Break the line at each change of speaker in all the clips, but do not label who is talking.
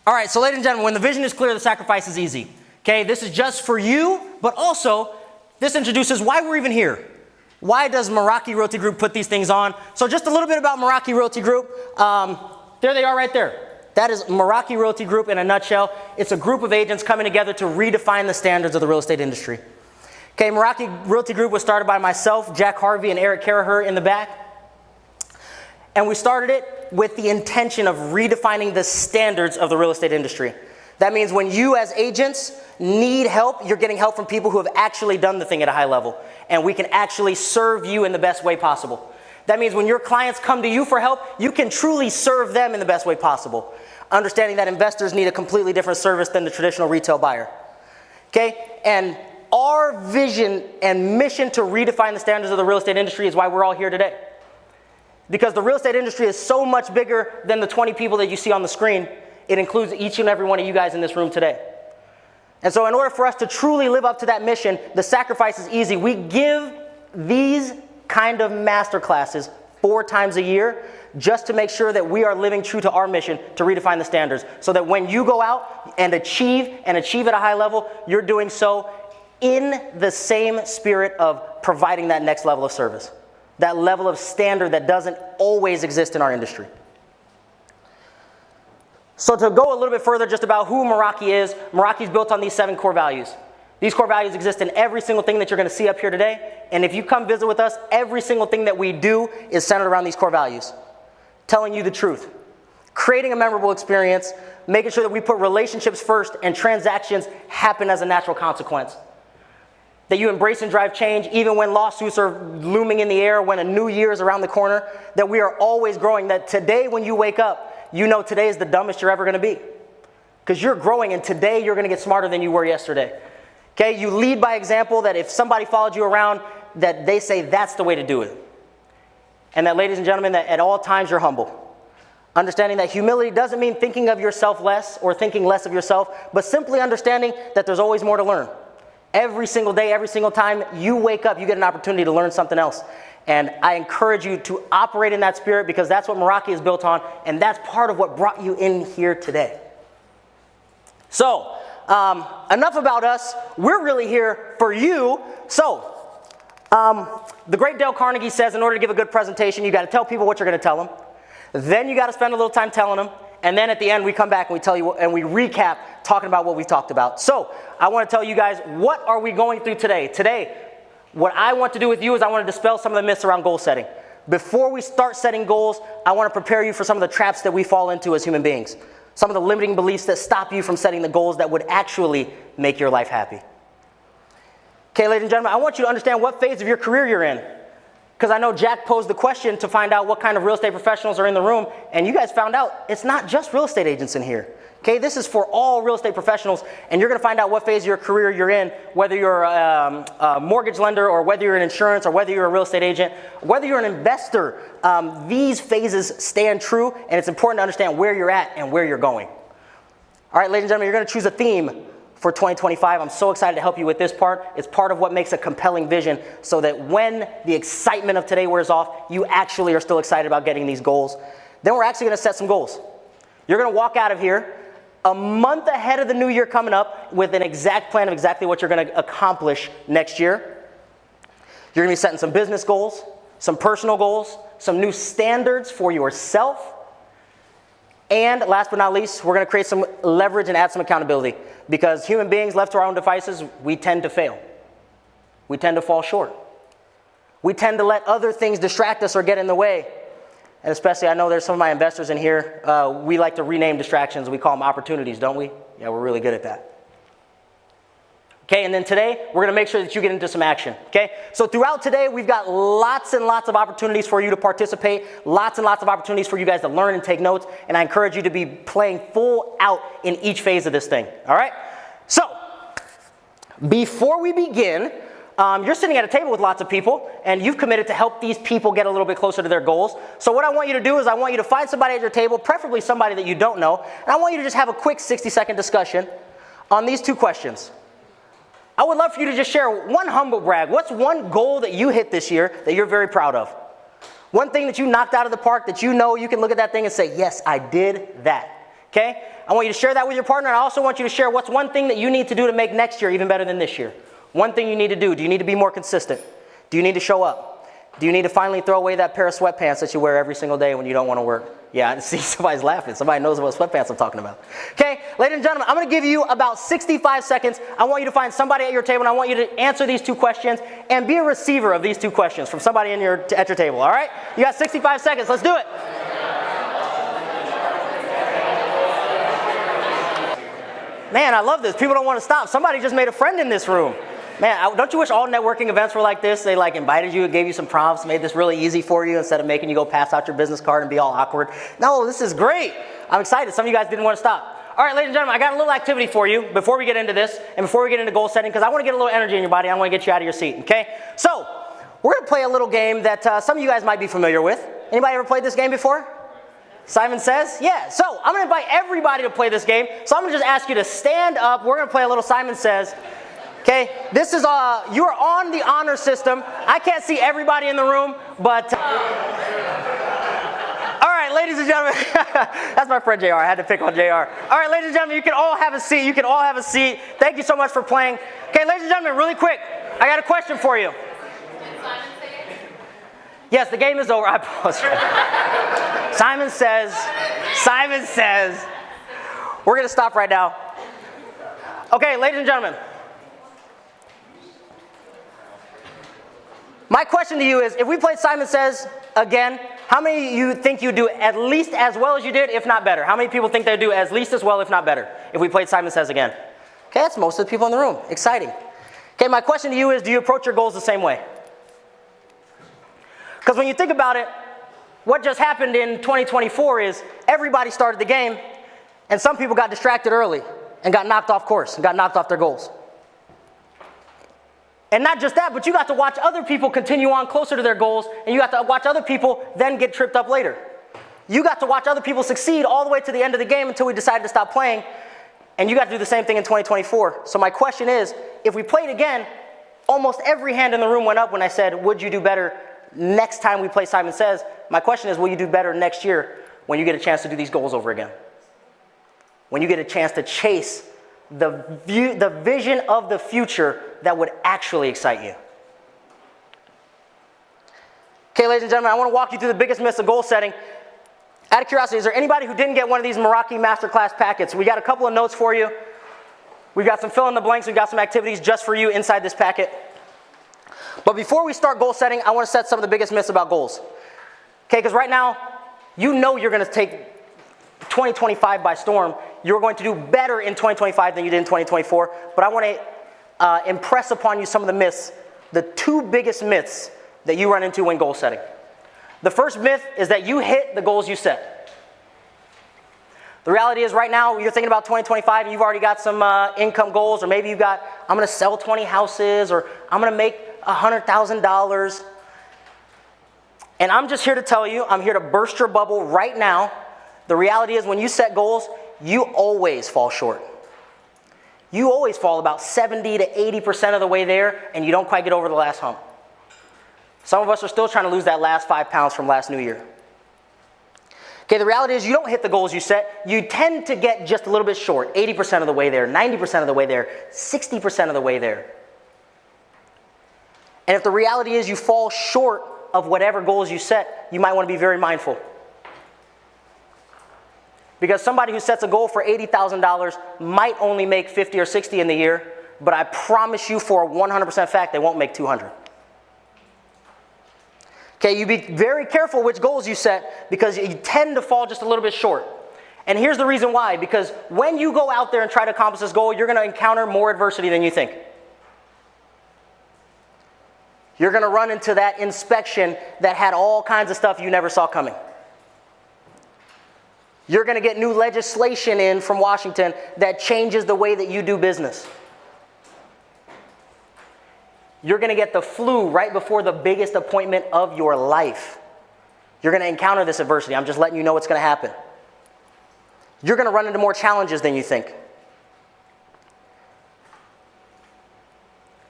All right, so ladies and gentlemen, when the vision is clear, the sacrifice is easy. Okay, this is just for you, but also this introduces why we're even here. Why does Meraki Realty Group put these things on? So just a little bit about Meraki Realty Group. There they are right there. That is Meraki Realty Group in a nutshell. It's a group of agents coming together to redefine the standards of the real estate industry. Okay, Meraki Realty Group was started by myself, Jack Harvey, and Eric Karaher in the back. And we started it with the intention of redefining the standards of the real estate industry. That means when you as agents need help, you're getting help from people who have actually done the thing at a high level. And we can actually serve you in the best way possible. That means when your clients come to you for help, you can truly serve them in the best way possible. Understanding that investors need a completely different service than the traditional retail buyer. Okay? And our vision and mission to redefine the standards of the real estate industry is why we're all here today. Because the real estate industry is so much bigger than the 20 people that you see on the screen. It includes each and every one of you guys in this room today. And so in order for us to truly live up to that mission, the sacrifice is easy. We give these kind of master classes 4 times a year just to make sure that we are living true to our mission to redefine the standards. So that when you go out and achieve at a high level, you're doing so in the same spirit of providing that next level of service. That level of standard that doesn't always exist in our industry. So to go a little bit further just about who Meraki is built on these 7 core values. These core values exist in every single thing that you're going to see up here today. And if you come visit with us, every single thing that we do is centered around these core values. Telling you the truth. Creating a memorable experience. Making sure that we put relationships first and transactions happen as a natural consequence. That you embrace and drive change even when lawsuits are looming in the air, when a new year is around the corner, that we are always growing, that today when you wake up, you know today is the dumbest you're ever going to be. Because you're growing and today you're going to get smarter than you were yesterday. Okay, you lead by example, that if somebody followed you around, that they say that's the way to do it. And that, ladies and gentlemen, that at all times you're humble. Understanding that humility doesn't mean thinking of yourself less or thinking less of yourself, but simply understanding that there's always more to learn. Every single day, every single time you wake up, you get an opportunity to learn something else. And I encourage you to operate in that spirit because that's what Meraki is built on, and that's part of what brought you in here today. So, enough about us. We're really here for you. So, the great Dale Carnegie says in order to give a good presentation, you got to tell people what you're going to tell them. Then you got to spend a little time telling them. And then at the end, we come back and we tell you and we recap talking about what we talked about. So I want to tell you guys, what are we going through today? Today, what I want to do with you is I want to dispel some of the myths around goal setting. Before we start setting goals, I want to prepare you for some of the traps that we fall into as human beings. Some of the limiting beliefs that stop you from setting the goals that would actually make your life happy. Okay, ladies and gentlemen, I want you to understand what phase of your career you're in. Because I know Jack posed the question to find out what kind of real estate professionals are in the room, and you guys found out it's not just real estate agents in here. Okay, this is for all real estate professionals, and you're going to find out what phase of your career you're in, whether you're a mortgage lender or whether you're in insurance or whether you're a real estate agent, whether you're an investor. These phases stand true, and it's important to understand where you're at and where you're going. All right, ladies and gentlemen, you're going to choose a theme for 2025. I'm so excited to help you with this part. It's part of what makes a compelling vision so that when the excitement of today wears off, you actually are still excited about getting these goals. Then we're actually going to set some goals. You're going to walk out of here a month ahead of the new year coming up with an exact plan of exactly what you're going to accomplish next year. You're going to be setting some business goals, some personal goals, some new standards for yourself. And last but not least, we're going to create some leverage and add some accountability. Because human beings left to our own devices, we tend to fail. We tend to fall short. We tend to let other things distract us or get in the way. And especially, I know there's some of my investors in here. We like to rename distractions. We call them opportunities, don't we? Yeah, we're really good at that. Okay, and then today, we're going to make sure that you get into some action. Okay, so throughout today, we've got lots and lots of opportunities for you to participate, lots and lots of opportunities for you guys to learn and take notes, and I encourage you to be playing full out in each phase of this thing. All right, so before we begin, you're sitting at a table with lots of people, and you've committed to help these people get a little bit closer to their goals. So what I want you to do is I want you to find somebody at your table, preferably somebody that you don't know, and I want you to just have a quick 60-second discussion on these 2 questions. I would love for you to just share one humble brag. What's one goal that you hit this year that you're very proud of? One thing that you knocked out of the park that you know you can look at that thing and say, yes, I did that. Okay? I want you to share that with your partner. And I also want you to share what's one thing that you need to do to make next year even better than this year. One thing you need to do. Do you need to be more consistent? Do you need to show up? Do you need to finally throw away that pair of sweatpants that you wear every single day when you don't want to work? Yeah, I see somebody's laughing. Somebody knows what sweatpants I'm talking about. Okay, ladies and gentlemen, I'm going to give you about 65 seconds. I want you to find somebody at your table, and I want you to answer these 2 questions and be a receiver of these 2 questions from somebody at your table, all right? You got 65 seconds. Let's do it. Man, I love this. People don't want to stop. Somebody just made a friend in this room. Man, don't you wish all networking events were like this? They like invited you, gave you some prompts, made this really easy for you instead of making you go pass out your business card and be all awkward. No, this is great. I'm excited. Some of you guys didn't want to stop. All right, ladies and gentlemen, I got a little activity for you before we get into this and before we get into goal setting because I want to get a little energy in your body. I want to get you out of your seat, okay? So, we're going to play a little game that some of you guys might be familiar with. Anybody ever played this game before? Simon Says? Yeah. So, I'm going to invite everybody to play this game. So, I'm going to just ask you to stand up. We're going to play a little Simon Says. Okay, this is, you're on the honor system. I can't see everybody in the room, but, all right, ladies and gentlemen, that's my friend JR, I had to pick on JR. All right, ladies and gentlemen, you can all have a seat, Thank you so much for playing. Okay, ladies and gentlemen, really quick, I got a question for you.
Did Simon say it?
Yes, the game is over, I apologize. Simon says, we're going to stop right now. Okay, ladies and gentlemen. My question to you is, if we played Simon Says again, how many of you think you'd do at least as well as you did, if not better? How many people think they'd do as least as well, if not better, if we played Simon Says again? Okay, that's most of the people in the room. Exciting. Okay, my question to you is, do you approach your goals the same way? Because when you think about it, what just happened in 2024 is everybody started the game, and some people got distracted early and got knocked off course and got knocked off their goals. And not just that, but you got to watch other people continue on closer to their goals, and you got to watch other people then get tripped up later. You got to watch other people succeed all the way to the end of the game until we decided to stop playing, and you got to do the same thing in 2024. So my question is, if we played again, almost every hand in the room went up when I said, would you do better next time we play Simon Says? My question is, will you do better next year when you get a chance to do these goals over again? When you get a chance to chase the vision of the future that would actually excite you. Okay, ladies and gentlemen, I want to walk you through the biggest myths of goal setting. Out of curiosity, is there anybody who didn't get one of these Meraki Masterclass packets? We got a couple of notes for you. We've got some fill in the blanks. We've got some activities just for you inside this packet. But before we start goal setting, I want to set some of the biggest myths about goals. Okay, because right now, you know you're going to take 2025 by storm. You're going to do better in 2025 than you did in 2024. But I want to impress upon you some of the myths, the 2 biggest myths that you run into when goal setting. The first myth is that you hit the goals you set. The reality is right now you're thinking about 2025 and you've already got some income goals, or maybe you've got, I'm going to sell 20 houses, or I'm going to make $100,000. And I'm just here to tell you, I'm here to burst your bubble right now. The reality is when you set goals, you always fall short. You always fall about 70 to 80% of the way there, and you don't quite get over the last hump. Some of us are still trying to lose that last 5 pounds from last New Year. Okay, the reality is you don't hit the goals you set. You tend to get just a little bit short, 80% of the way there, 90% of the way there, 60% of the way there. And if the reality is you fall short of whatever goals you set, you might want to be very mindful. Because somebody who sets a goal for $80,000 might only make 50 or 60 in the year, but I promise you for a 100% fact they won't make 200. Okay, you be very careful which goals you set because you tend to fall just a little bit short. And here's the reason why, because when you go out there and try to accomplish this goal, you're going to encounter more adversity than you think. You're going to run into that inspection that had all kinds of stuff you never saw coming. You're going to get new legislation in from Washington that changes the way that you do business. You're going to get the flu right before the biggest appointment of your life. You're going to encounter this adversity. I'm just letting you know what's going to happen. You're going to run into more challenges than you think.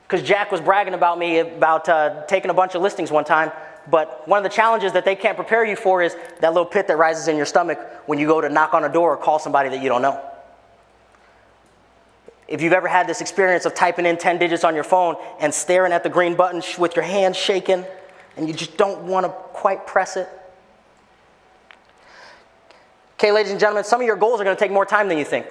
Because Jack was bragging about me about taking a bunch of listings one time. But one of the challenges that they can't prepare you for is that little pit that rises in your stomach when you go to knock on a door or call somebody that you don't know. If you've ever had this experience of typing in 10 digits on your phone and staring at the green button with your hands shaking and you just don't want to quite press it. Okay, ladies and gentlemen, some of your goals are going to take more time than you think.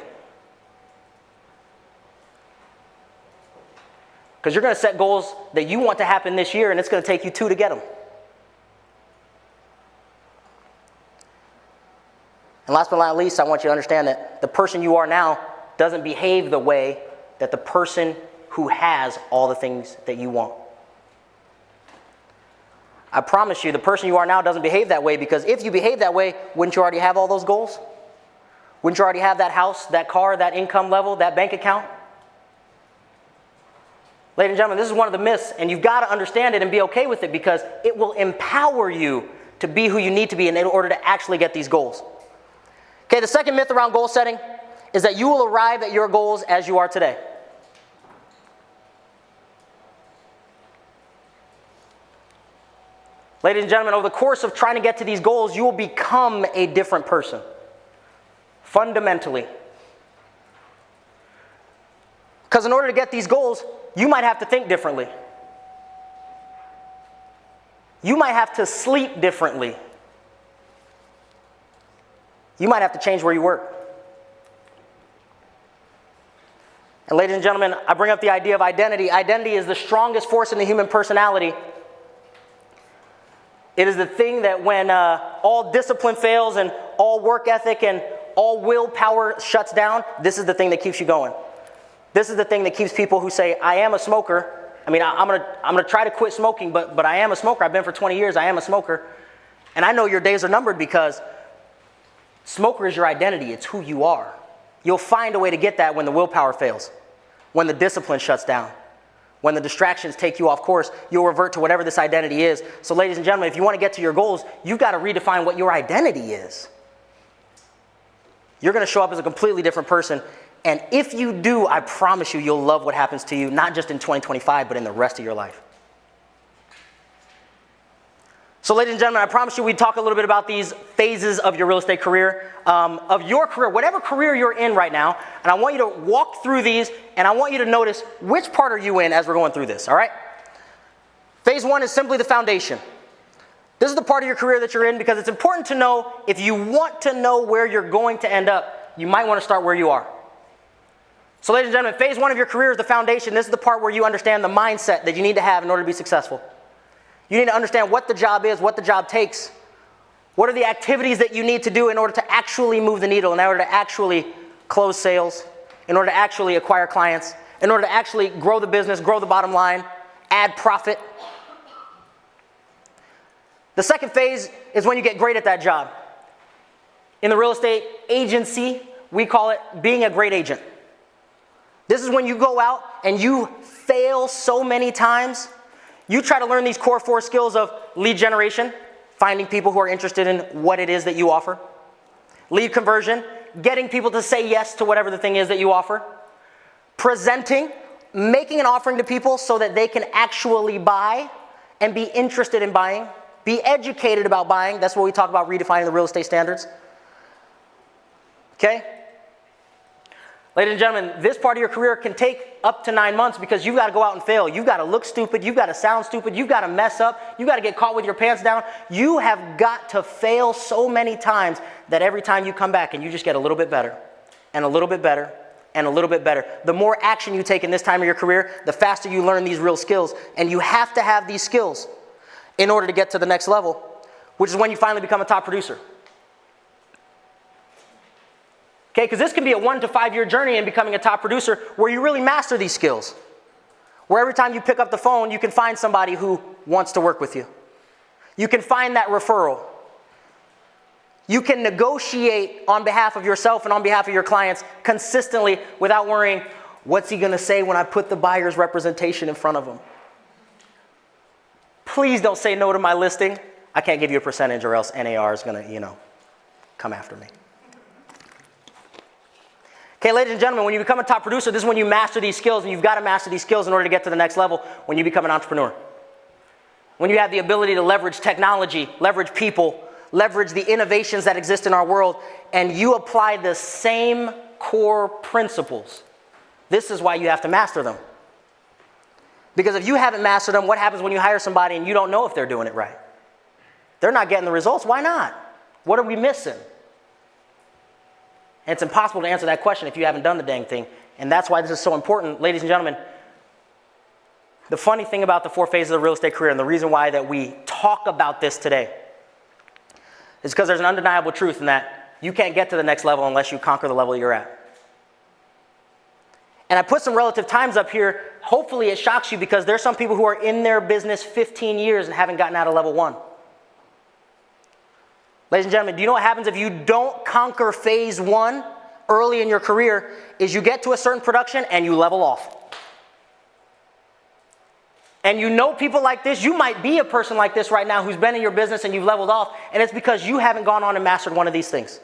Because you're going to set goals that you want to happen this year and it's going to take you 2 to get them. And last but not least, I want you to understand that the person you are now doesn't behave the way that the person who has all the things that you want. I promise you, the person you are now doesn't behave that way, because if you behave that way, wouldn't you already have all those goals? Wouldn't you already have that house, that car, that income level, that bank account? Ladies and gentlemen, this is one of the myths, and you've got to understand it and be okay with it, because it will empower you to be who you need to be in order to actually get these goals. Okay, the second myth around goal setting is that you will arrive at your goals as you are today. Ladies and gentlemen, over the course of trying to get to these goals, you will become a different person. Fundamentally. Because in order to get these goals, you might have to think differently. You might have to sleep differently. You might have to change where you work. And ladies and gentlemen, I bring up the idea of identity. Identity is the strongest force in the human personality. It is the thing that when all discipline fails and all work ethic and all willpower shuts down, this is the thing that keeps you going. This is the thing that keeps people who say, I am a smoker. I mean, I'm gonna try to quit smoking, but I am a smoker. I've been for 20 years. I am a smoker. And I know your days are numbered, because smoker is your identity. It's who you are. You'll find a way to get that when the willpower fails, when the discipline shuts down, when the distractions take you off course. You'll revert to whatever this identity is. So ladies and gentlemen, if you want to get to your goals, you've got to redefine what your identity is. You're going to show up as a completely different person. And if you do, I promise you, you'll love what happens to you, not just in 2025, but in the rest of your life. So ladies and gentlemen, I promise you we'd talk a little bit about these phases of your real estate career, of your career, whatever career you're in right now. And I want you to walk through these, and I want you to notice which part are you in as we're going through this, all right? Phase 1 is simply the foundation. This is the part of your career that you're in, because it's important to know, if you want to know where you're going to end up, you might want to start where you are. So ladies and gentlemen, phase 1 of your career is the foundation. This is the part where you understand the mindset that you need to have in order to be successful. You need to understand what the job is, what the job takes. What are the activities that you need to do in order to actually move the needle, in order to actually close sales, in order to actually acquire clients, in order to actually grow the business, grow the bottom line, add profit. The second phase is when you get great at that job. In the real estate agency, we call it being a great agent. This is when you go out and you fail so many times. You try to learn these core 4 skills of lead generation, finding people who are interested in what it is that you offer. Lead conversion, getting people to say yes to whatever the thing is that you offer. Presenting, making an offering to people so that they can actually buy and be interested in buying. Be educated about buying. That's what we talk about, redefining the real estate standards. Okay? Ladies and gentlemen, this part of your career can take up to 9 months, because you've got to go out and fail. You've got to look stupid. You've got to sound stupid. You've got to mess up. You've got to get caught with your pants down. You have got to fail so many times that every time you come back and you just get a little bit better and a little bit better and a little bit better. The more action you take in this time of your career, the faster you learn these real skills. And you have to have these skills in order to get to the next level, which is when you finally become a top producer. Okay, because this can be a 1 to 5 year journey in becoming a top producer, where you really master these skills. Where every time you pick up the phone, you can find somebody who wants to work with you. You can find that referral. You can negotiate on behalf of yourself and on behalf of your clients consistently without worrying, what's he going to say when I put the buyer's representation in front of him? Please don't say no to my listing. I can't give you a percentage, or else NAR is going to, come after me. Okay, ladies and gentlemen, when you become a top producer, this is when you master these skills, and you've got to master these skills in order to get to the next level when you become an entrepreneur. when you have the ability to leverage technology, leverage people, leverage the innovations that exist in our world, and you apply the same core principles, this is why you have to master them. Because if you haven't mastered them, what happens when you hire somebody and you don't know if they're doing it right? They're not getting the results. Why not? What are we missing? And it's impossible to answer that question if you haven't done the dang thing. And that's why this is so important. Ladies and gentlemen, the funny thing about the 4 phases of the real estate career, and the reason why that we talk about this today, is because there's an undeniable truth in that you can't get to the next level unless you conquer the level you're at. And I put some relative times up here. Hopefully it shocks you, because there's some people who are in their business 15 years and haven't gotten out of level 1. Ladies and gentlemen, do you know what happens if you don't conquer phase 1 early in your career? Is you get to a certain production and you level off. And you know people like this. You might be a person like this right now who's been in your business and you've leveled off, and it's because you haven't gone on and mastered one of these things.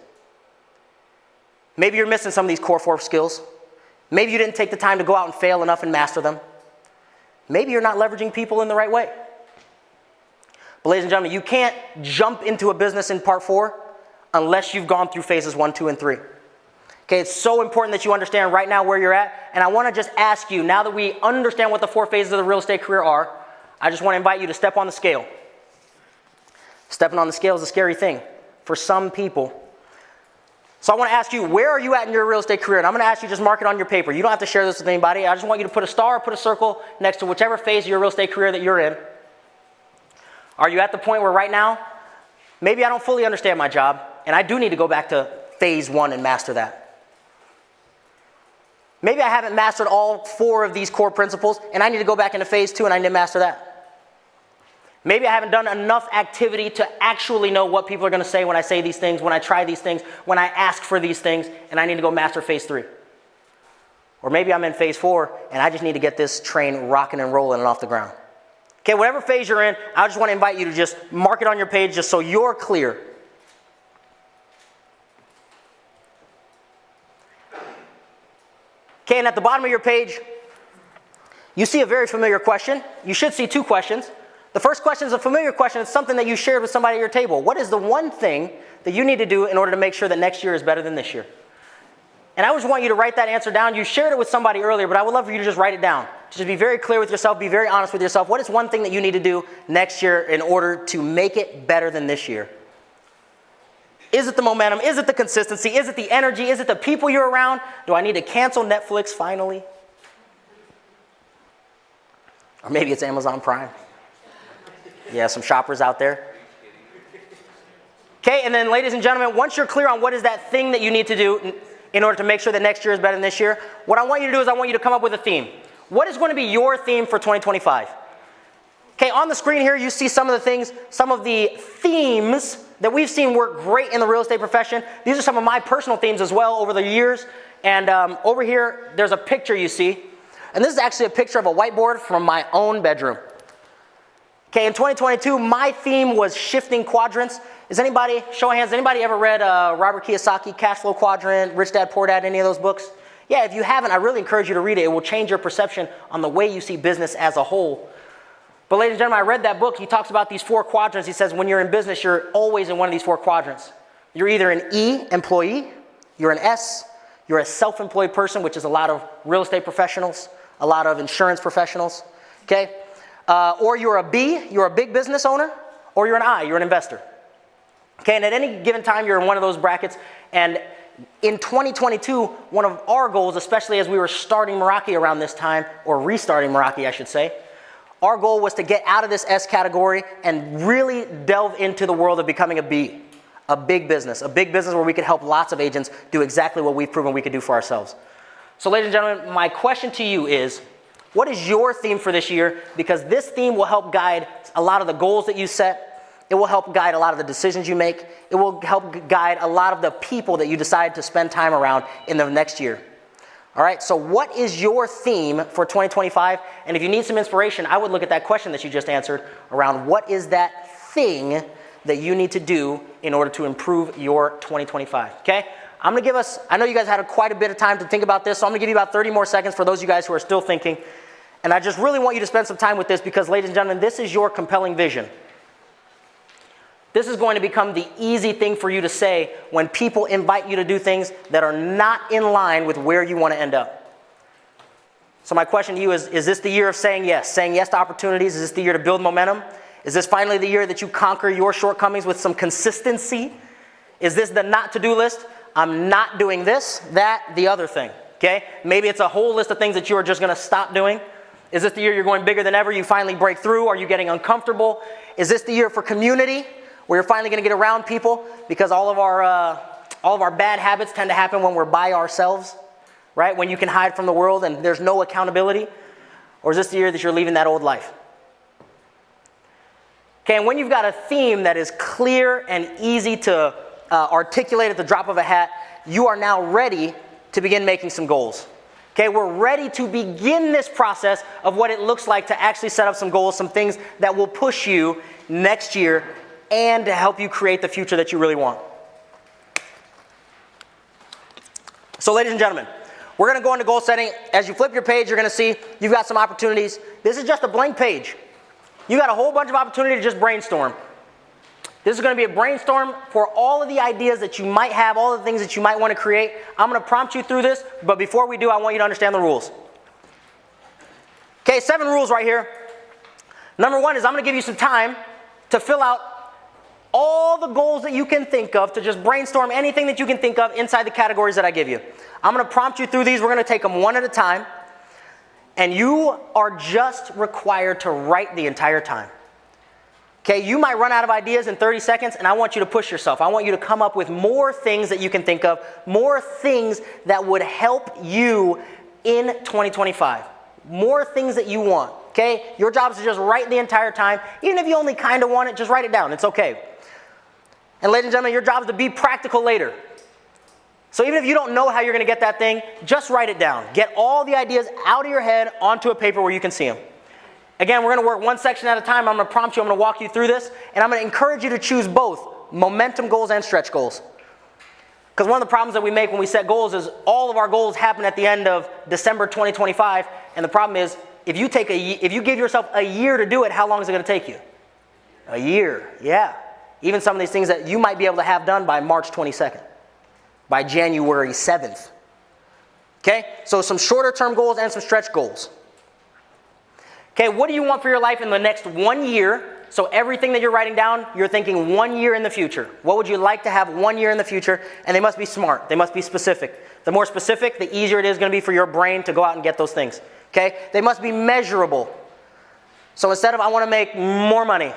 Maybe you're missing some of these core 4 skills. Maybe you didn't take the time to go out and fail enough and master them. Maybe you're not leveraging people in the right way. But ladies and gentlemen, you can't jump into a business in part 4 unless you've gone through phases 1, 2, and 3. Okay, it's so important that you understand right now where you're at. And I want to just ask you, now that we understand what the 4 phases of the real estate career are, I just want to invite you to step on the scale. Stepping on the scale is a scary thing for some people. So I want to ask you, where are you at in your real estate career? And I'm going to ask you, just mark it on your paper. You don't have to share this with anybody. I just want you to put a star or put a circle next to whichever phase of your real estate career that you're in. Are you at the point where right now, maybe I don't fully understand my job, and I do need to go back to phase 1 and master that? Maybe I haven't mastered all 4 of these core principles, and I need to go back into phase 2 and I need to master that. Maybe I haven't done enough activity to actually know what people are going to say when I say these things, when I try these things, when I ask for these things, and I need to go master phase 3. Or maybe I'm in phase 4 and I just need to get this train rocking and rolling and off the ground. Okay, whatever phase you're in, I just want to invite you to just mark it on your page just so you're clear. Okay, and at the bottom of your page, you see a very familiar question. You should see 2 questions. The first question is a familiar question. It's something that you shared with somebody at your table. What is the one thing that you need to do in order to make sure that next year is better than this year? And I just want you to write that answer down. You shared it with somebody earlier, but I would love for you to just write it down. Just be very clear with yourself. Be very honest with yourself. What is one thing that you need to do next year in order to make it better than this year? Is it the momentum? Is it the consistency? Is it the energy? Is it the people you're around? Do I need to cancel Netflix finally? Or maybe it's Amazon Prime. Yeah, some shoppers out there. Okay, and then ladies and gentlemen, once you're clear on what is that thing that you need to do in order to make sure that next year is better than this year, what I want you to do is I want you to come up with a theme. What is going to be your theme for 2025? Okay, on the screen here, you see some of the things, some of the themes that we've seen work great in the real estate profession. These are some of my personal themes as well over the years. And over here, there's a picture you see. And this is actually a picture of a whiteboard from my own bedroom. Okay, in 2022, my theme was shifting quadrants. Is anybody, show of hands, anybody ever read Robert Kiyosaki, Cash Flow Quadrant, Rich Dad, Poor Dad, any of those books? Yeah, if you haven't, I really encourage you to read it. It will change your perception on the way you see business as a whole. But ladies and gentlemen, I read that book. He talks about these 4 quadrants. He says when you're in business, you're always in one of these 4 quadrants. You're either an E, employee, you're an S, you're a self-employed person, which is a lot of real estate professionals, a lot of insurance professionals, okay? Or you're a B, you're a big business owner, or you're an I, you're an investor. Okay, and at any given time, you're in one of those brackets. And in 2022, one of our goals, especially as we were starting Meraki around this time, or restarting Meraki, I should say, our goal was to get out of this S category and really delve into the world of becoming a B, a big business where we could help lots of agents do exactly what we've proven we could do for ourselves. So ladies and gentlemen, my question to you is, what is your theme for this year? Because this theme will help guide a lot of the goals that you set. It will help guide a lot of the decisions you make. It will help guide a lot of the people that you decide to spend time around in the next year. All right, so what is your theme for 2025? And if you need some inspiration, I would look at that question that you just answered around what is that thing that you need to do in order to improve your 2025, okay? I'm going to give us, I know you guys had quite a bit of time to think about this, so I'm going to give you about 30 more seconds for those of you guys who are still thinking. And And I just really want you to spend some time with this because, ladies and gentlemen, this is your compelling vision. This is going to become the easy thing for you to say when people invite you to do things that are not in line with where you want to end up. So my question to you is this the year of saying yes? Saying yes to opportunities? Is this the year to build momentum? Is this finally the year that you conquer your shortcomings with some consistency? Is this the not to-do list? I'm not doing this, that, the other thing. Okay? Maybe it's a whole list of things that you are just going to stop doing. Is this the year you're going bigger than ever? You finally break through? Are you getting uncomfortable? Is this the year for community, where you're finally going to get around people? Because all of our bad habits tend to happen when we're by ourselves, right? When you can hide from the world and there's no accountability. Or is this the year that you're leaving that old life? Okay, and when you've got a theme that is clear and easy to articulate at the drop of a hat, you are now ready to begin making some goals. Okay, we're ready to begin this process of what it looks like to actually set up some goals, some things that will push you next year and to help you create the future that you really want. So, ladies and gentlemen, we're going to go into goal setting. As you flip your page, you're going to see you've got some opportunities. This is just a blank page. You got a whole bunch of opportunity to just brainstorm. This is going to be a brainstorm for all of the ideas that you might have, all the things that you might want to create. I'm going to prompt you through this, but before we do, I want you to understand the rules. Okay, 7 rules right here. Number 1 is I'm going to give you some time to fill out all the goals that you can think of, to just brainstorm anything that you can think of inside the categories that I give you. I'm going to prompt you through these. We're going to take them one at a time. And you are just required to write the entire time. Okay, you might run out of ideas in 30 seconds, and I want you to push yourself. I want you to come up with more things that you can think of, more things that would help you in 2025. More things that you want, okay? Your job is to just write the entire time. Even if you only kind of want it, just write it down. It's okay. And ladies and gentlemen, your job is to be practical later. So even if you don't know how you're going to get that thing, just write it down. Get all the ideas out of your head onto a paper where you can see them. Again, we're going to work one section at a time. I'm going to prompt you. I'm going to walk you through this. And I'm going to encourage you to choose both momentum goals and stretch goals. Because one of the problems that we make when we set goals is all of our goals happen at the end of December 2025. And the problem is, if you give yourself a year to do it, how long is it going to take you? A year, yeah. Even some of these things that you might be able to have done by March 22nd, by January 7th. Okay? So some shorter term goals and some stretch goals. Okay, what do you want for your life in the next 1 year? So everything that you're writing down, you're thinking 1 year in the future. What would you like to have 1 year in the future? And they must be smart. They must be specific. The more specific, the easier it is going to be for your brain to go out and get those things. Okay? They must be measurable. So instead of I want to make more money,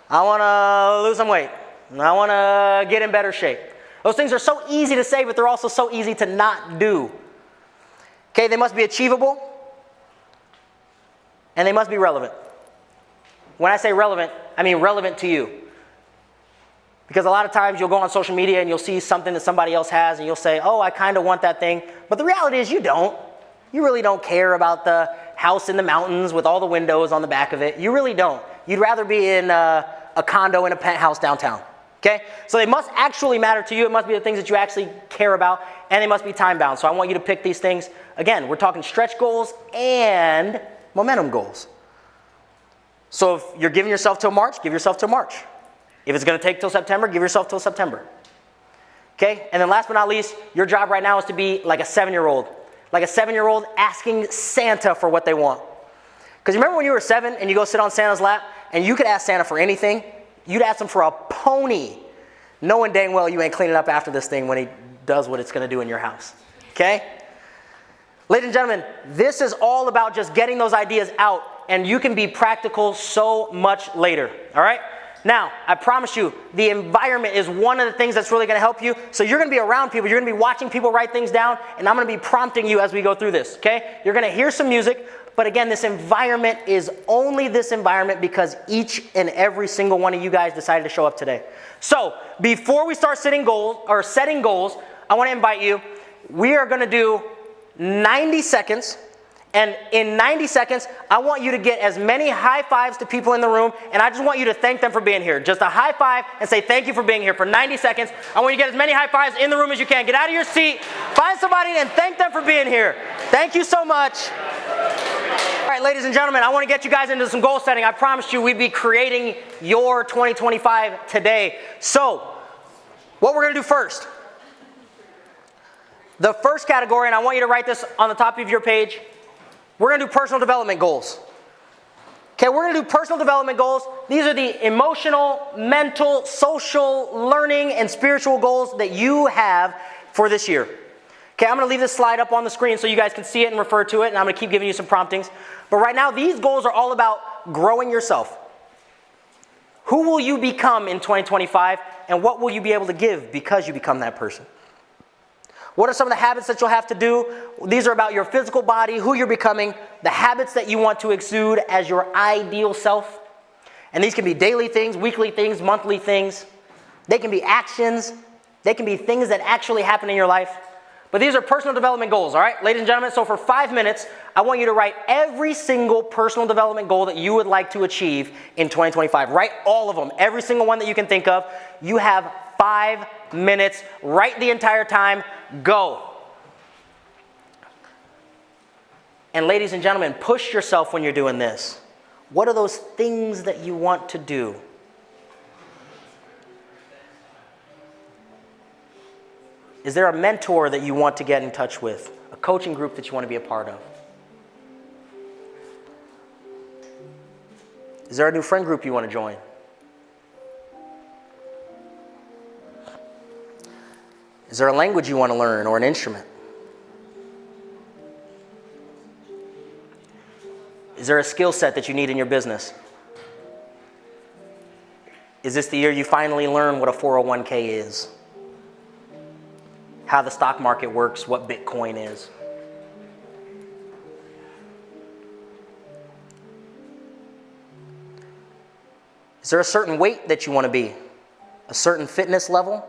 I want to lose some weight, I want to get in better shape. Those things are so easy to say, but they're also so easy to not do. Okay, they must be achievable. And they must be relevant. When I say relevant, I mean relevant to you. Because a lot of times you'll go on social media and you'll see something that somebody else has and you'll say, oh, I kind of want that thing. But the reality is you don't. You really don't care about the house in the mountains with all the windows on the back of it. You really don't. You'd rather be in a condo in a penthouse downtown. Okay? So they must actually matter to you. It must be the things that you actually care about. And they must be time bound. So I want you to pick these things. Again, we're talking stretch goals and momentum goals. So if you're giving yourself till March, give yourself till March. If it's going to take till September, give yourself till September. Okay? And then last but not least, your job right now is to be like a 7-year-old. Like a 7-year-old asking Santa for what they want. Because remember when you were 7 and you go sit on Santa's lap and you could ask Santa for anything? You'd ask him for a pony, knowing dang well you ain't cleaning up after this thing when he does what it's going to do in your house. Okay? Ladies and gentlemen, this is all about just getting those ideas out, and you can be practical so much later, all right? Now, I promise you, the environment is one of the things that's really going to help you. So you're going to be around people. You're going to be watching people write things down, and I'm going to be prompting you as we go through this, okay? You're going to hear some music, but again, this environment is only this environment because each and every single one of you guys decided to show up today. So before we start setting goals, I want to invite you. We are going to do 90 seconds, and in 90 seconds, I want you to get as many high fives to people in the room, and I just want you to thank them for being here. Just a high five and say thank you for being here for 90 seconds. I want you to get as many high fives in the room as you can. Get out of your seat, find somebody and thank them for being here. Thank you so much. right, ladies and gentlemen, I want to get you guys into some goal setting. I promised you we'd be creating your 2025 today. So, what we're going to do first. The first category, and I want you to write this on the top of your page, we're going to do personal development goals. Okay, we're going to do personal development goals. These are the emotional, mental, social, learning, and spiritual goals that you have for this year. Okay, I'm going to leave this slide up on the screen so you guys can see it and refer to it, and I'm going to keep giving you some promptings. But right now, these goals are all about growing yourself. Who will you become in 2025, and what will you be able to give because you become that person? What are some of the habits that you'll have to do? These are about your physical body, who you're becoming, the habits that you want to exude as your ideal self. And these can be daily things, weekly things, monthly things. They can be actions. They can be things that actually happen in your life. But these are personal development goals, all right, ladies and gentlemen? So for 5 minutes, I want you to write every single personal development goal that you would like to achieve in 2025. Write all of them, every single one that you can think of. You have 5 minutes. Write the entire time. Go. And ladies and gentlemen, push yourself when you're doing this. What are those things that you want to do? Is there a mentor that you want to get in touch with? A coaching group that you want to be a part of? Is there a new friend group you want to join? Is there a language you want to learn or an instrument? Is there a skill set that you need in your business? Is this the year you finally learn what a 401k is? How the stock market works, what Bitcoin is? Is there a certain weight that you want to be? A certain fitness level?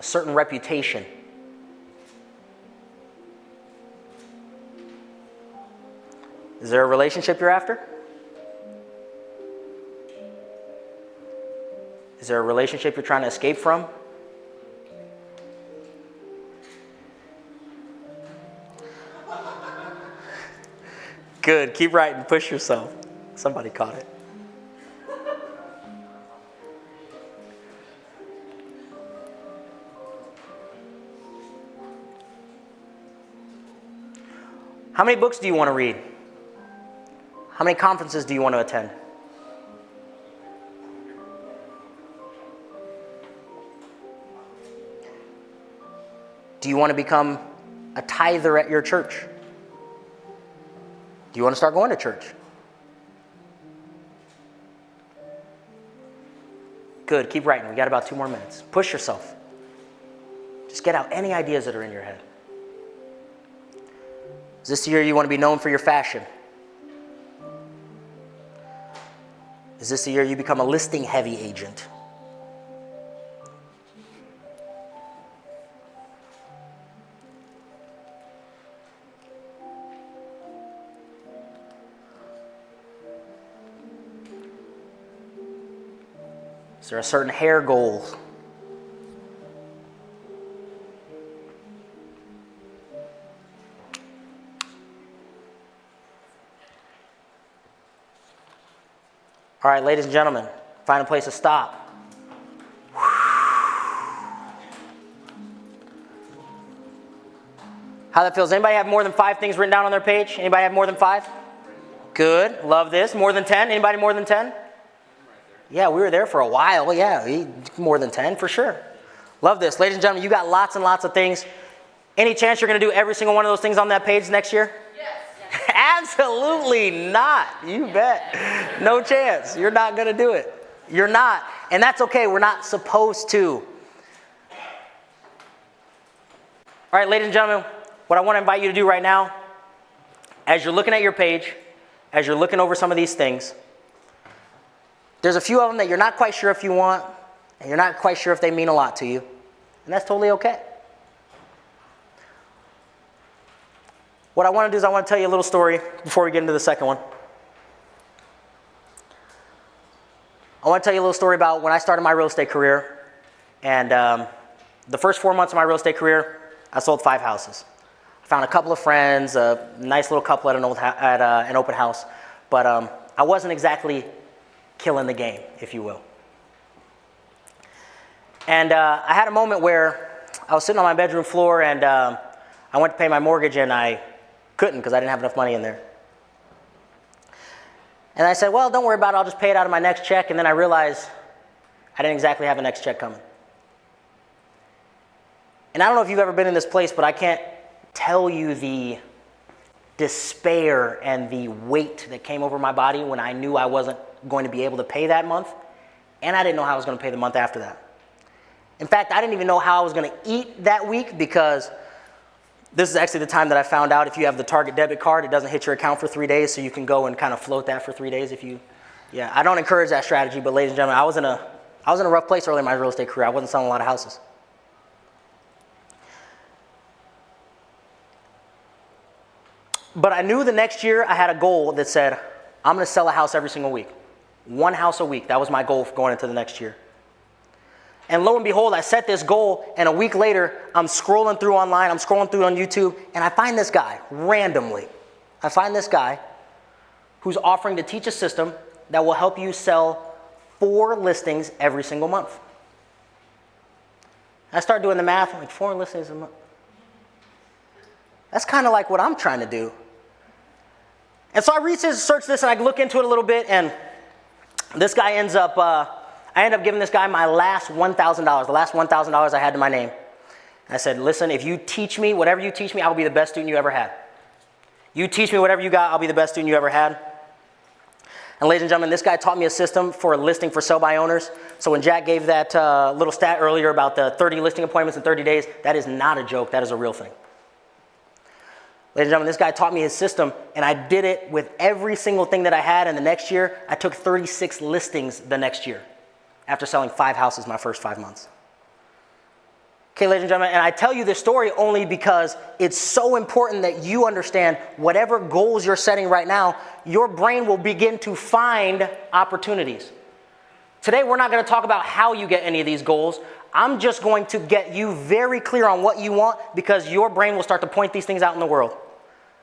A certain reputation? Is there a relationship you're after? Is there a relationship you're trying to escape from? Good. Keep writing. Push yourself. Somebody caught it. How many books do you want to read? How many conferences do you want to attend? Do you want to become a tither at your church? Do you want to start going to church? Good. Keep writing. We got about 2 more minutes. Push yourself. Just get out any ideas that are in your head. Is this the year you want to be known for your fashion? Is this the year you become a listing heavy agent? Is there a certain hair goal? All right, ladies and gentlemen, find a place to stop. How that feels? Anybody have more than 5 things written down on their page? Anybody have more than 5? Good. Love this. More than 10? Anybody more than 10? Yeah, we were there for a while. Yeah, more than 10 for sure. Love this. Ladies and gentlemen, you got lots and lots of things. Any chance you're going to do every single one of those things on that page next year? Yes. Absolutely not. You bet. No chance. You're not going to do it. You're not. And that's okay. We're not supposed to. All right, ladies and gentlemen, what I want to invite you to do right now, as you're looking at your page, as you're looking over some of these things, there's a few of them that you're not quite sure if you want, and you're not quite sure if they mean a lot to you. And that's totally okay. What I want to do is I want to tell you a little story before we get into the second one. I want to tell you a little story about when I started my real estate career. And the first 4 months of my real estate career, I sold 5 houses. I found a couple of friends, a nice little couple at an open house, but I wasn't exactly killing the game, if you will. And I had a moment where I was sitting on my bedroom floor and I went to pay my mortgage and I couldn't because I didn't have enough money in there. And I said, well, don't worry about it, I'll just pay it out of my next check. And then I realized I didn't exactly have a next check coming. And I don't know if you've ever been in this place, but I can't tell you the despair and the weight that came over my body when I knew I wasn't going to be able to pay that month, and I didn't know how I was going to pay the month after that. In fact, I didn't even know how I was going to eat that week, because this is actually the time that I found out if you have the Target debit card, it doesn't hit your account for 3 days, so you can go and kind of float that for 3 days if you, I don't encourage that strategy, but ladies and gentlemen, I was in a rough place early in my real estate career. I wasn't selling a lot of houses. But I knew the next year I had a goal that said, I'm going to sell a house every single week. 1 house a week. That was my goal for going into the next year. And lo and behold, I set this goal, and a week later, I'm scrolling through online, I'm scrolling through on YouTube, and I find this guy, randomly. I find this guy who's offering to teach a system that will help you sell 4 listings every single month. I start doing the math, I'm like, 4 listings a month. That's kind of like what I'm trying to do. And so I research this and I look into it a little bit, and this guy ends up, I end up giving this guy my last $1,000, the last $1,000 I had to my name. And I said, listen, if you teach me, whatever you teach me, I will be the best student you ever had. You teach me whatever you got, I'll be the best student you ever had. And ladies and gentlemen, this guy taught me a system for a listing for sell by owners. So when Jack gave that little stat earlier about the 30 listing appointments in 30 days, that is not a joke, that is a real thing. Ladies and gentlemen, this guy taught me his system, and I did it with every single thing that I had, and the next year, I took 36 listings the next year after selling 5 houses my first 5 months. Okay, ladies and gentlemen, and I tell you this story only because it's so important that you understand whatever goals you're setting right now, your brain will begin to find opportunities. Today, we're not going to talk about how you get any of these goals. I'm just going to get you very clear on what you want, because your brain will start to point these things out in the world.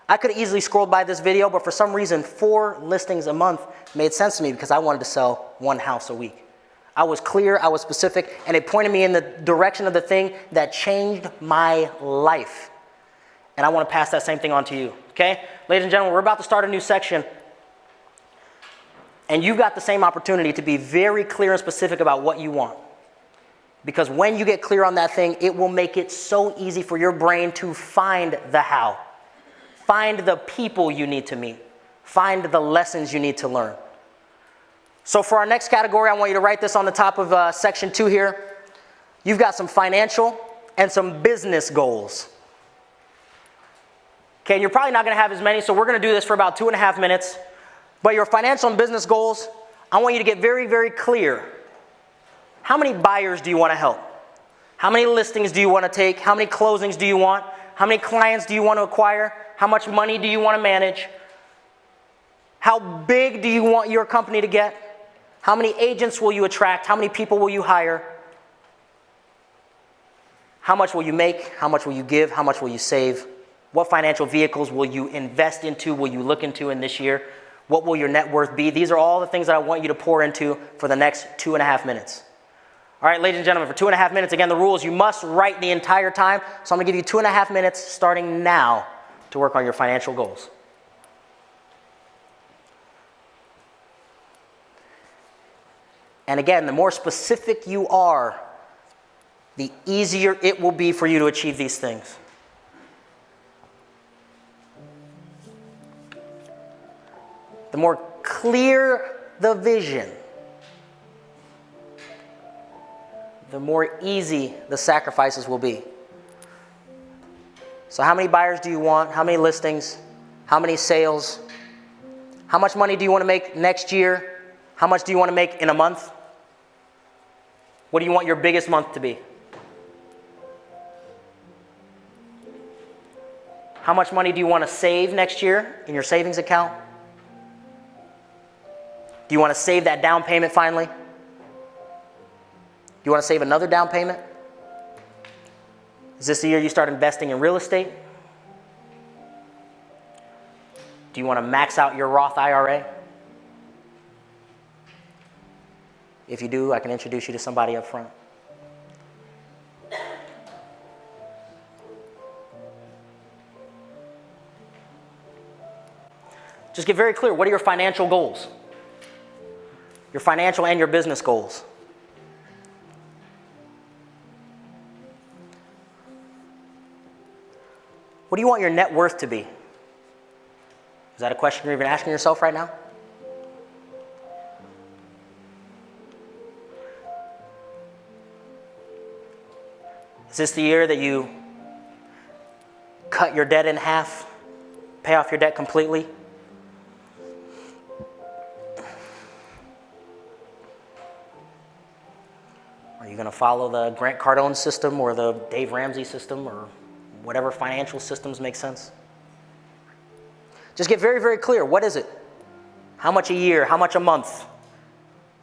I could have easily scrolled by this video, but for some reason, 4 listings a month made sense to me because I wanted to sell 1 house a week. I was clear, I was specific, and it pointed me in the direction of the thing that changed my life. And I want to pass that same thing on to you, okay? Ladies and gentlemen, we're about to start a new section, and you've got the same opportunity to be very clear and specific about what you want. Because when you get clear on that thing, it will make it so easy for your brain to find the how. Find the people you need to meet. Find the lessons you need to learn. So for our next category, I want you to write this on the top of section 2 here. You've got some financial and some business goals. Okay, and you're probably not going to have as many, so we're going to do this for about 2.5 minutes. But your financial and business goals, I want you to get very, very clear. How many buyers do you want to help? How many listings do you want to take? How many closings do you want? How many clients do you want to acquire? How much money do you want to manage? How big do you want your company to get? How many agents will you attract? How many people will you hire? How much will you make? How much will you give? How much will you save? What financial vehicles will you invest into? Will you look into in this year? What will your net worth be? These are all the things that I want you to pour into for the next 2.5 minutes. All right, ladies and gentlemen, for 2.5 minutes, again, the rule is you must write the entire time. So I'm going to give you 2.5 minutes starting now to work on your financial goals. And again, the more specific you are, the easier it will be for you to achieve these things. The more clear the vision, the more easy the sacrifices will be. So how many buyers do you want? How many listings? How many sales? How much money do you want to make next year? How much do you want to make in a month? What do you want your biggest month to be? How much money do you want to save next year in your savings account? Do you want to save that down payment finally? Do you want to save another down payment? Is this the year you start investing in real estate? Do you want to max out your Roth IRA? If you do, I can introduce you to somebody up front. Just get very clear. What are your financial goals? Your financial and your business goals. What do you want your net worth to be? Is that a question you're even asking yourself right now? Is this the year that you cut your debt in half, pay off your debt completely? Are you going to follow the Grant Cardone system or the Dave Ramsey system or whatever financial systems make sense? Just get very, very clear. What is it? How much a year? How much a month?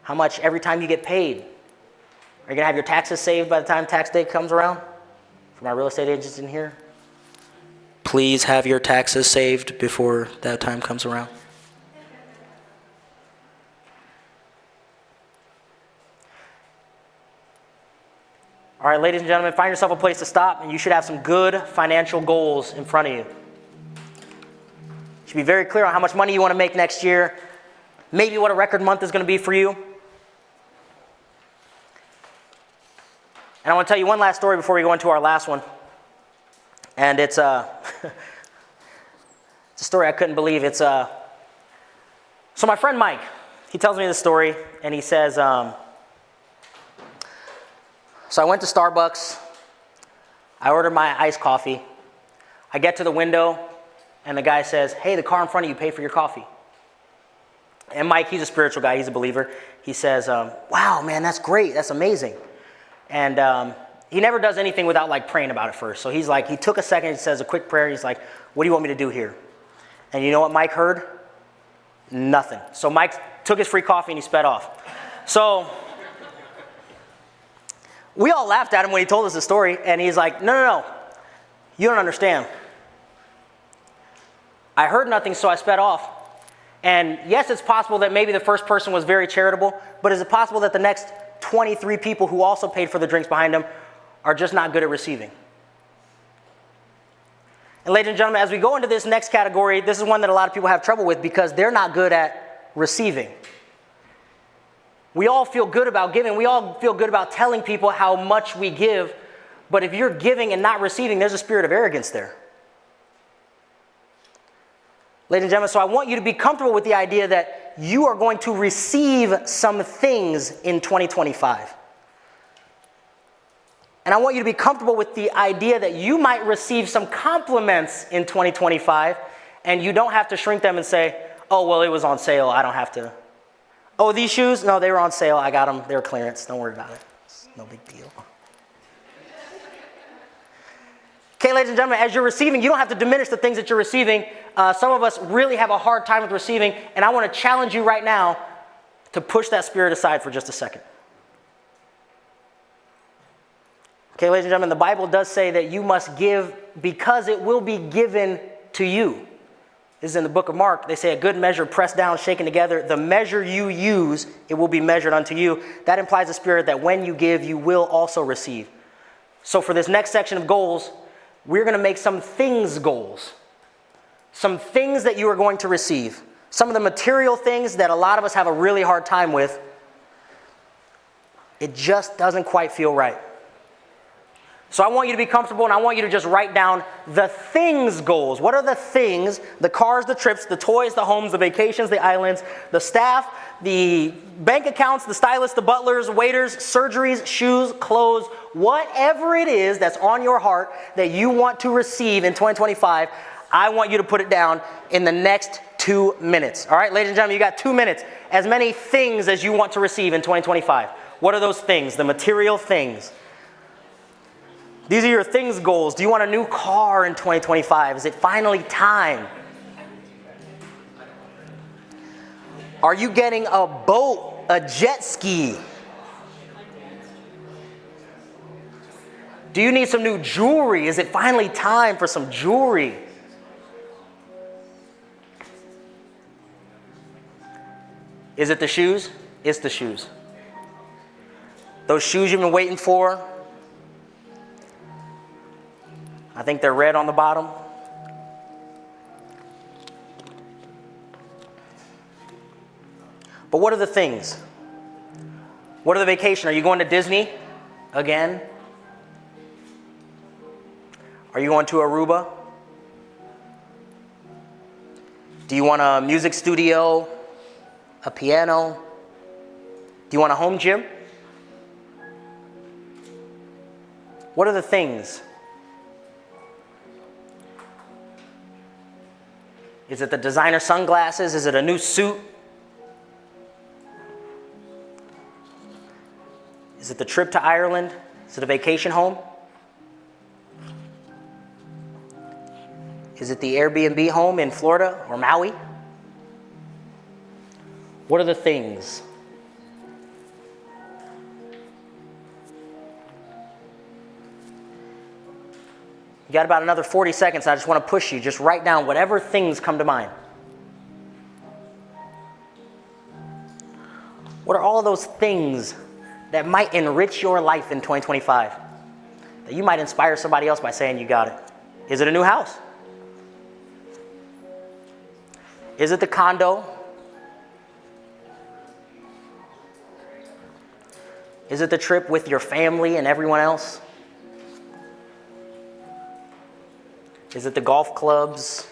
How much every time you get paid? Are you going to have your taxes saved by the time tax day comes around? For my real estate agents in here, please have your taxes saved before that time comes around. All right, ladies and gentlemen, find yourself a place to stop, and you should have some good financial goals in front of you. You should be very clear on how much money you want to make next year, maybe what a record month is going to be for you. And I want to tell you one last story before we go into our last one. And it's it's a story I couldn't believe. So my friend Mike, he tells me this story, and he says, so I went to Starbucks. I ordered my iced coffee. I get to the window, and the guy says, hey, the car in front of you, pay for your coffee. And Mike, he's a spiritual guy. He's a believer. He says, wow, man, that's great. That's amazing. And he never does anything without like praying about it first. So he's like, he took a second, he says a quick prayer. He's like, what do you want me to do here? And you know what Mike heard? Nothing. So Mike took his free coffee and he sped off. So we all laughed at him when he told us the story. And he's like, no. You don't understand. I heard nothing, so I sped off. And yes, it's possible that maybe the first person was very charitable, but is it possible that the next 23 people who also paid for the drinks behind him are just not good at receiving? And ladies and gentlemen, as we go into this next category, this is one that a lot of people have trouble with because they're not good at receiving. We all feel good about giving. We all feel good about telling people how much we give. But if you're giving and not receiving, there's a spirit of arrogance there. Ladies and gentlemen, so I want you to be comfortable with the idea that you are going to receive some things in 2025. And I want you to be comfortable with the idea that you might receive some compliments in 2025, and you don't have to shrink them and say, oh, well, it was on sale. I don't have to. Oh, these shoes? No, they were on sale. I got them. They were clearance. Don't worry about it. It's no big deal. Okay, ladies and gentlemen, as you're receiving, you don't have to diminish the things that you're receiving. Some of us really have a hard time with receiving, and I want to challenge you right now to push that spirit aside for just a second. Okay, ladies and gentlemen, the Bible does say that you must give because it will be given to you. This is in the book of Mark. They say a good measure pressed down, shaken together. The measure you use, it will be measured unto you. That implies a spirit that when you give, you will also receive. So for this next section of goals, we're going to make some things goals. Some things that you are going to receive. Some of the material things that a lot of us have a really hard time with. It just doesn't quite feel right. So I want you to be comfortable, and I want you to just write down the things goals. What are the things? The cars, the trips, the toys, the homes, the vacations, the islands, the staff, the bank accounts, the stylists, the butlers, waiters, surgeries, shoes, clothes, whatever it is that's on your heart that you want to receive in 2025, I want you to put it down in the next 2 minutes. All right, ladies and gentlemen, you got 2 minutes. As many things as you want to receive in 2025. What are those things? The material things. These are your things goals. Do you want a new car in 2025? Is it finally time? Are you getting a boat, a jet ski? Do you need some new jewelry? Is it finally time for some jewelry? Is it the shoes? It's the shoes. Those shoes you've been waiting for. I think they're red on the bottom. But what are the things? What are the vacation? Are you going to Disney again? Are you going to Aruba? Do you want a music studio? A piano? Do you want a home gym? What are the things? Is it the designer sunglasses? Is it a new suit? Is it the trip to Ireland? Is it a vacation home? Is it the Airbnb home in Florida or Maui? What are the things? You got about another 40 seconds. I just want to push you. Just write down whatever things come to mind. What are all of those things that might enrich your life in 2025? That you might inspire somebody else by saying you got it. Is it a new house? Is it the condo? Is it the trip with your family and everyone else? Is it the golf clubs?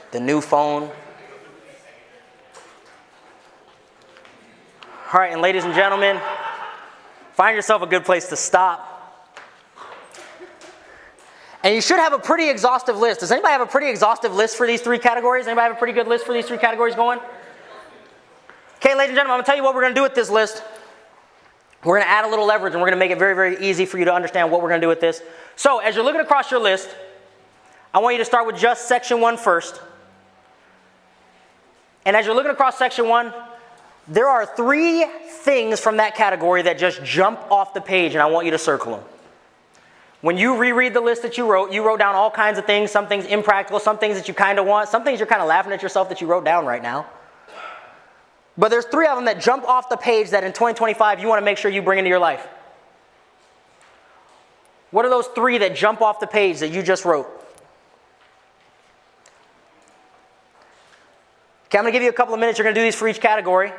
The new phone? All right, and ladies and gentlemen, find yourself a good place to stop. And you should have a pretty exhaustive list. Does anybody have a pretty exhaustive list for these three categories? Anybody have a pretty good list for these three categories going? Okay, ladies and gentlemen, I'm going to tell you what we're going to do with this list. We're going to add a little leverage, and we're going to make it very, very easy for you to understand what we're going to do with this. So as you're looking across your list, I want you to start with just section 1 first. And as you're looking across section 1, there are 3 things from that category that just jump off the page, and I want you to circle them. When you reread the list that you wrote down all kinds of things, some things impractical, some things that you kind of want, some things you're kind of laughing at yourself that you wrote down right now. But there's 3 of them that jump off the page that in 2025 you want to make sure you bring into your life. What are those 3 that jump off the page that you just wrote? Okay, I'm going to give you a couple of minutes. You're going to do these for each category.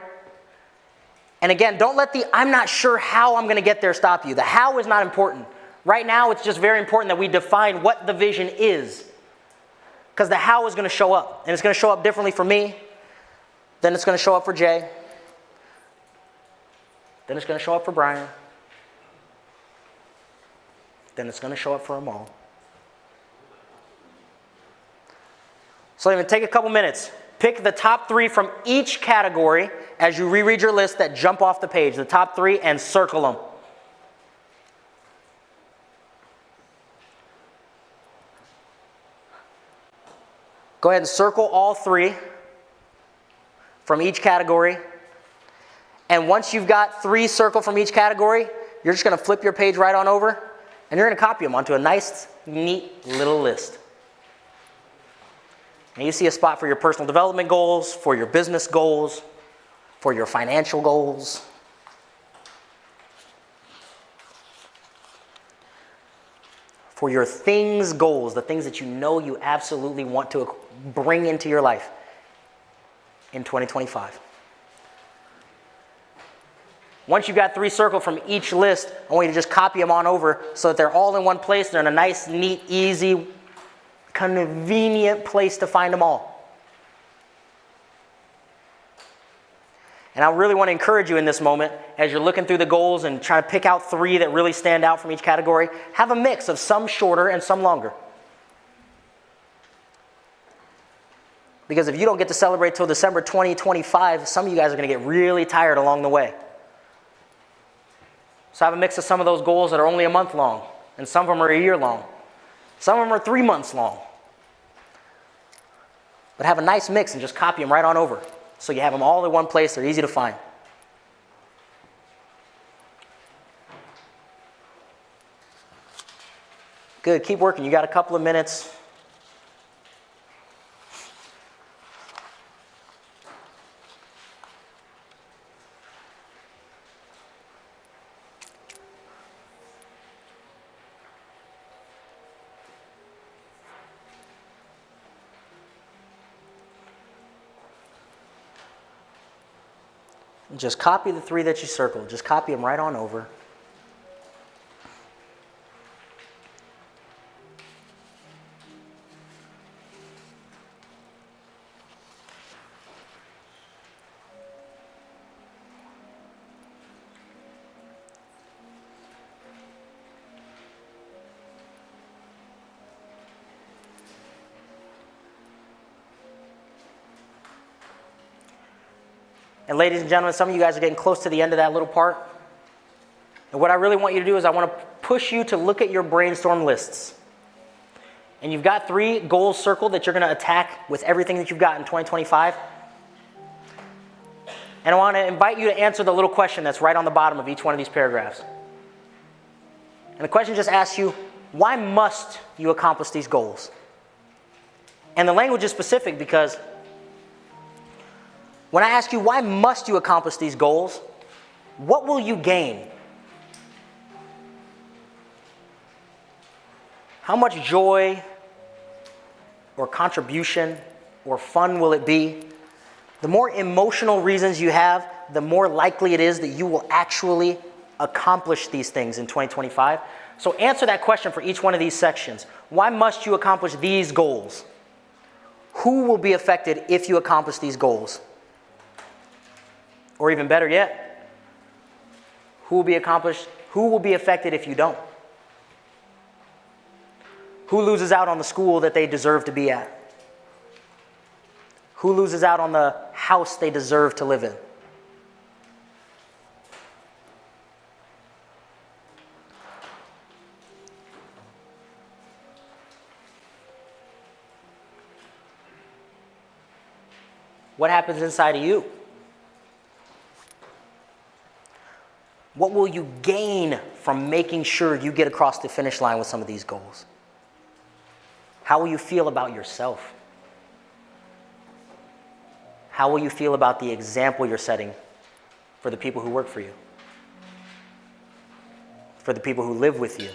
And again, don't let the I'm not sure how I'm going to get there stop you. The how is not important. Right now, it's just very important that we define what the vision is. Because the how is going to show up. And it's going to show up differently for me. Then it's going to show up for Jay. Then it's going to show up for Brian. Then it's going to show up for Amal. So even take a couple minutes. Pick the top 3 from each category as you reread your list that jump off the page. The top 3 and circle them. Go ahead and circle all 3 from each category. And once you've got 3 circled from each category, you're just going to flip your page right on over, and you're going to copy them onto a nice, neat little list. And you see a spot for your personal development goals, for your business goals, for your financial goals. For your things goals, the things that you know you absolutely want to bring into your life in 2025. Once you've got 3 circled from each list, I want you to just copy them on over so that they're all in one place. They're in a nice, neat, easy, convenient place to find them all. And I really want to encourage you in this moment, as you're looking through the goals and trying to pick out 3 that really stand out from each category, have a mix of some shorter and some longer. Because if you don't get to celebrate till December 2025, some of you guys are going to get really tired along the way. So have a mix of some of those goals that are only a month long, and some of them are a year long. Some of them are 3 months long. But have a nice mix and just copy them right on over. So you have them all in one place. They're easy to find. Good, keep working. You got a couple of minutes. Just copy the 3 that you circled. Just copy them right on over. And ladies and gentlemen, some of you guys are getting close to the end of that little part. And what I really want you to do is I want to push you to look at your brainstorm lists. And you've got 3 goals circled that you're going to attack with everything that you've got in 2025. And I want to invite you to answer the little question that's right on the bottom of each one of these paragraphs. And the question just asks you, why must you accomplish these goals? And the language is specific because when I ask you, why must you accomplish these goals, what will you gain? How much joy or contribution or fun will it be? The more emotional reasons you have, the more likely it is that you will actually accomplish these things in 2025. So answer that question for each one of these sections. Why must you accomplish these goals? Who will be affected if you accomplish these goals? Or even better yet, who will be affected if you don't? Who loses out on the school that they deserve to be at? Who loses out on the house they deserve to live in? What happens inside of you? What will you gain from making sure you get across the finish line with some of these goals? How will you feel about yourself? How will you feel about the example you're setting for the people who work for you? For the people who live with you?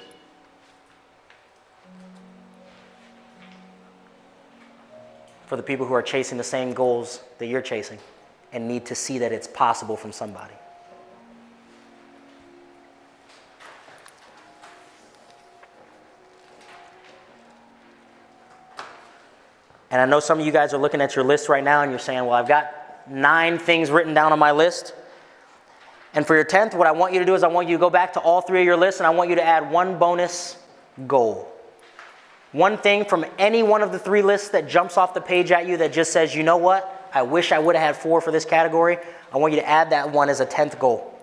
For the people who are chasing the same goals that you're chasing and need to see that it's possible from somebody? And I know some of you guys are looking at your list right now and you're saying, well, I've got 9 things written down on my list. And for your 10th, what I want you to do is I want you to go back to all 3 of your lists and I want you to add 1 bonus goal. One thing from any one of the 3 lists that jumps off the page at you that just says, you know what, I wish I would have had 4 for this category. I want you to add that one as a 10th goal.